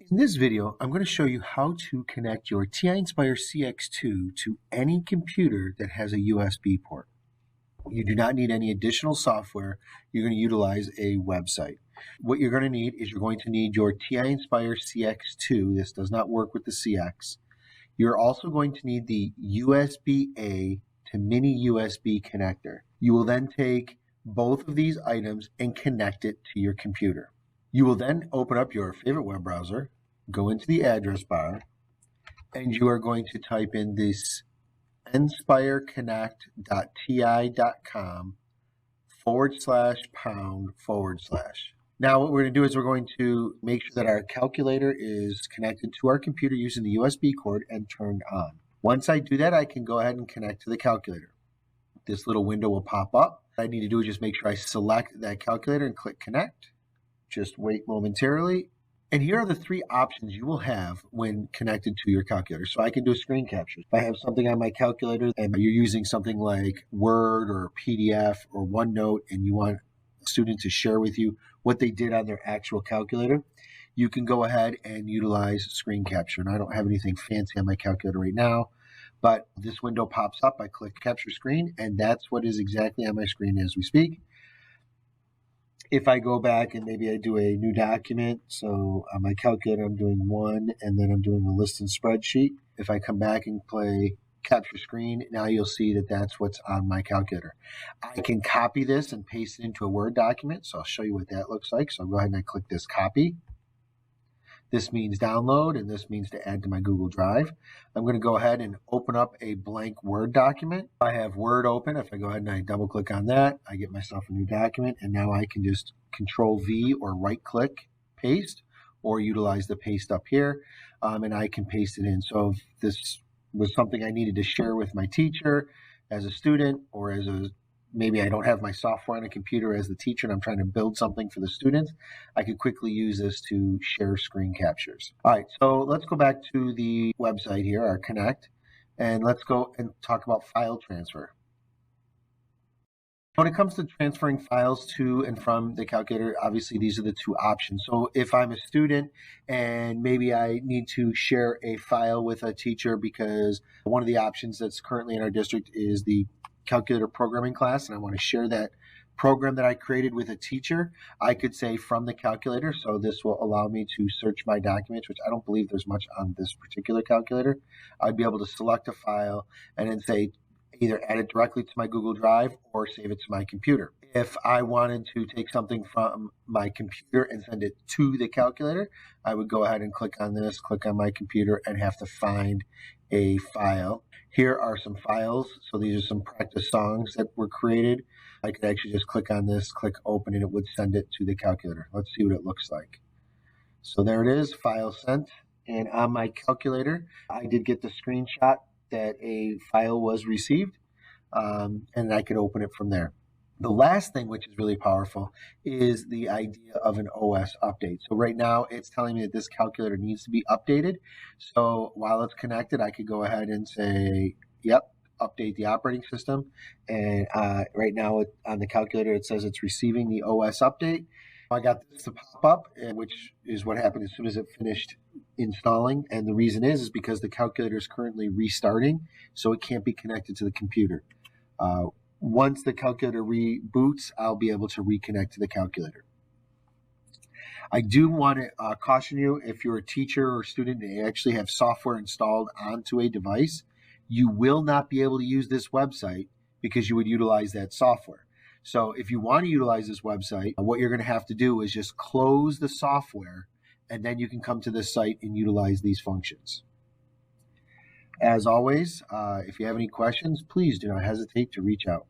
In this video, I'm going to show you how to connect your TI-Nspire CX2 to any computer that has a USB port. You do not need any additional software. You're going to utilize a website. What you're going to need is you're going to need your TI-Nspire CX2. This does not work with the CX. You're also going to need the USB-A to mini USB connector. You will then take both of these items and connect it to your computer. You will then open up your favorite web browser, go into the address bar, and you are going to type in this nspireconnect.ti.com/#/. Now what we're going to do is we're going to make sure that our calculator is connected to our computer using the USB cord and turned on. Once I do that, I can go ahead and connect to the calculator. This little window will pop up. What I need to do is just make sure I select that calculator and click connect. Just wait momentarily. And here are the three options you will have when connected to your calculator. So I can do a screen capture. If I have something on my calculator and you're using something like Word or PDF or OneNote and you want a student to share with you what they did on their actual calculator, you can go ahead and utilize screen capture. And I don't have anything fancy on my calculator right now, but this window pops up. I click capture screen, and that's what is exactly on my screen as we speak. If I go back and maybe I do a new document, so on my calculator I'm doing one, and then I'm doing a list and spreadsheet. If I come back and play capture screen, now you'll see that that's what's on my calculator. I can copy this and paste it into a Word document, so I'll show you what that looks like. So I'll go ahead and I click this copy. This means download, and this means to add to my Google Drive. I'm going to go ahead and open up a blank Word document. I have Word open. If I go ahead and I double click on that, I get myself a new document, and now I can just Control V or right click, paste, or utilize the paste up here, and I can paste it in. So if this was something I needed to share with my teacher as a student, or as maybe I don't have my software on a computer as the teacher and I'm trying to build something for the students, I could quickly use this to share screen captures. All right, so let's go back to the website here, our Connect, and let's go and talk about file transfer. When it comes to transferring files to and from the calculator, obviously these are the two options. So if I'm a student and maybe I need to share a file with a teacher, because one of the options that's currently in our district is the calculator programming class, and I want to share that program that I created with a teacher, I could say from the calculator. So this will allow me to search my documents, which I don't believe there's much on this particular calculator. I'd be able to select a file and then say either add it directly to my Google Drive or save it to my computer. If I wanted to take something from my computer and send it to the calculator, I would go ahead and click on this, click on my computer, and have to find a file. Here are some files. So these are some practice songs that were created. I could actually just click on this, click open, and it would send it to the calculator. Let's see what it looks like. So there it is, file sent. And on my calculator, I did get the screenshot that a file was received, and I could open it from there. The last thing, which is really powerful, is the idea of an OS update. So right now it's telling me that this calculator needs to be updated. So while it's connected, I could go ahead and say, yep, update the operating system. And right now on the calculator, it says it's receiving the OS update. I got this to pop up, which is what happened as soon as it finished installing. And the reason is because the calculator is currently restarting, so it can't be connected to the computer. Once the calculator reboots, I'll be able to reconnect to the calculator. I do want to caution you, if you're a teacher or student and you actually have software installed onto a device, you will not be able to use this website because you would utilize that software. So if you want to utilize this website, what you're going to have to do is just close the software, and then you can come to this site and utilize these functions. As always, if you have any questions, please do not hesitate to reach out.